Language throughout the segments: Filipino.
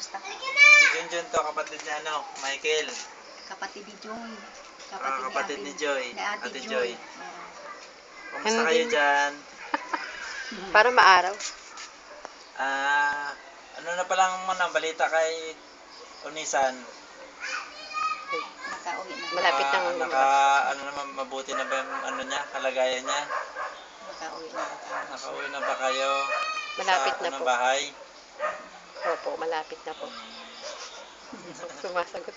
Kamusta? Si Junjun to, kapatid niya, Michael. Kapatid ni Joy. Kapatid ni Joy. Ni Ate Ate Joy. Joy. Kumusta kayo dyan? Para maaraw. Ano na palang balita kay Unisan? Nakauwi na. Malapit na ang ano naman, mabuti na ba yung niya, kalagayan niya? Nakauwi na. Nakauwi na ba kayo? Malapit sa, na po. Bahay? Opo, malapit na po. Sumasagot.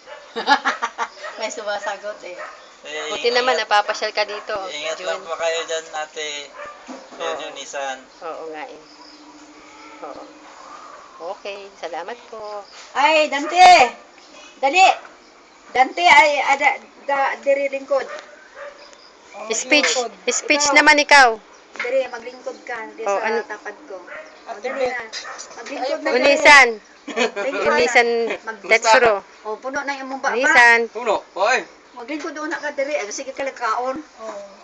May sumasagot eh. Buti naman, napapasyal ka dito. Ingat June. lang po kayo dyan, ate. Unisan. Oo nga eh. Oo. Okay, salamat po. Ay, Dante! Dali! Dante ay diri lingkod. Speech naman ikaw. Diri, maglingkod ka. Diri Oh, sa tapat ko. Dali na. Maglingkod na. Unisan. Lingkod na. Unisan Tetsuro. O, puno na yung mong baba. Unisan. Puno, oy. Maglingkod doon na ka diri. Ay, sige ka lang kaon.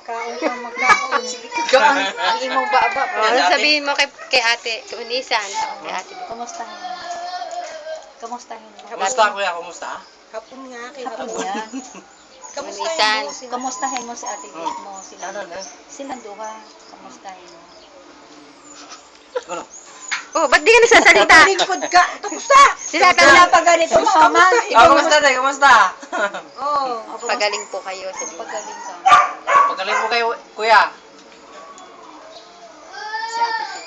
Kaon ka magkaon. Sige ka kaon. Ang imong baba. Ano sabihin mo kay ate? Kay Unisan. Kay ate. Kamustahin mo? Kamustahin mo? Kumusta kuya, kumusta? Hapon nga, Hapon kinapon. yan. Unisan. Kamustahin mo si ate Git mo. Ano na? Silang duha. Kamustahin mo. Ano? Oh, ba't di ka nagsasalita? Lingkod ka. Kamusta? Sila Wala pa ganito, mama. Kumusta na? Kumusta? Oh. Pagaling po kayo sa dito. Pagaling ka. Pagaling mo kayo, kuya. Si ate Git.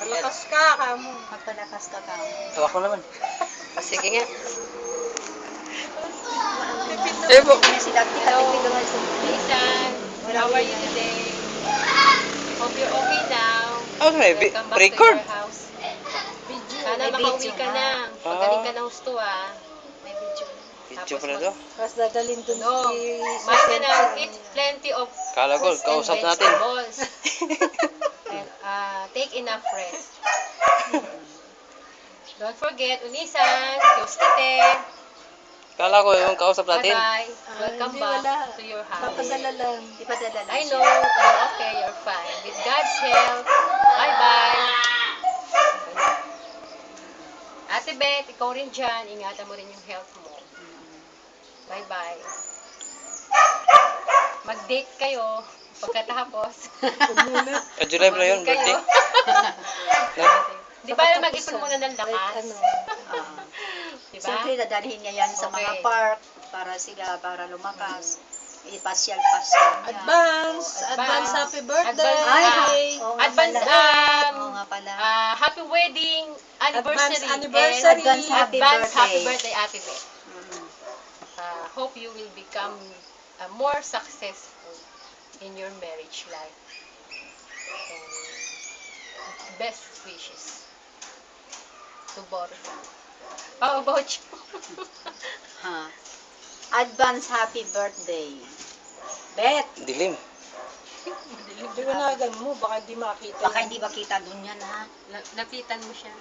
Palakas ka, kamo. Magpalakas ka ka. Tawa ko naman. Sige nga. Si Dati katipid naman sa Unisan. How are you today? Hope you're okay now. Okay, Welcome back record. to your house. Sana May makauwi video ka na. na. Pagaling ka ng gusto May video. Video pala to. Tapos dadalhin dun No, sa kumain ka na. Eat plenty of Kala ko, fruits kausap and natin. vegetables. And take enough rest. Don't forget, Unisan, Kyoskite. Kala ko yung kausap natin. Bye-bye. Welcome hindi, back wala. to your house. Papadala lang. Ipadala lang I siya. know, you're okay, you're fine. With God's help, bye-bye. Ate Beth, ikaw rin dyan. Ingatan mo rin yung health mo. Bye-bye. Mag-date kayo pagkatapos. July pala yun, Mag-date kayo. birthday. Di ba mag-ipon muna ng lakas? Diba? Siyempre, dadalhin niya yan sa mga Okay. park para lumakas. Ipasyal-pasyal niya. Advance happy birthday. Oo nga Advance, pala. Oo nga pala. happy wedding anniversary. Advance anniversary. Advance happy Happy birthday. birthday, Ate Beth. Mhm. Hope you will become more successful in your marriage life. And best wishes to both. How about you? Ha. Advance happy birthday. Bet. Dilim. Liwanagan mo, baka di makita. Baka hindi ba kita dun yan, ha? Lapitan mo siya.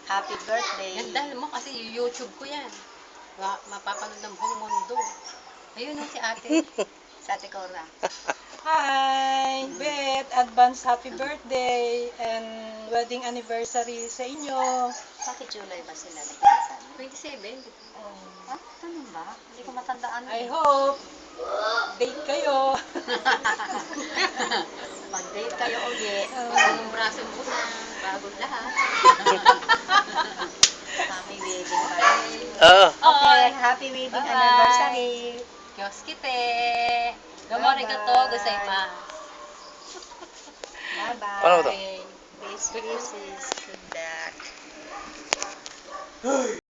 Happy birthday. Ganda mo kasi YouTube ko yan. Mapapanood ng buong mundo. Ayun si ate. Sa Ate Cora. Hi, Beth. Advance happy birthday and wedding anniversary sa inyo. Bakit July ba sila nagkikasal? 27. Ah, ganun ba? Hindi ko matandaan. I hope date kayo. Mag-date kayo ulit. Ang braso mo na bagong lahat. Happy wedding party. Oo. Okay, happy wedding Bye-bye. anniversary. Kyoskite. Gamore ka to. Gozaimasu. Bye-bye. Paano ba to? Best wishes. Good luck.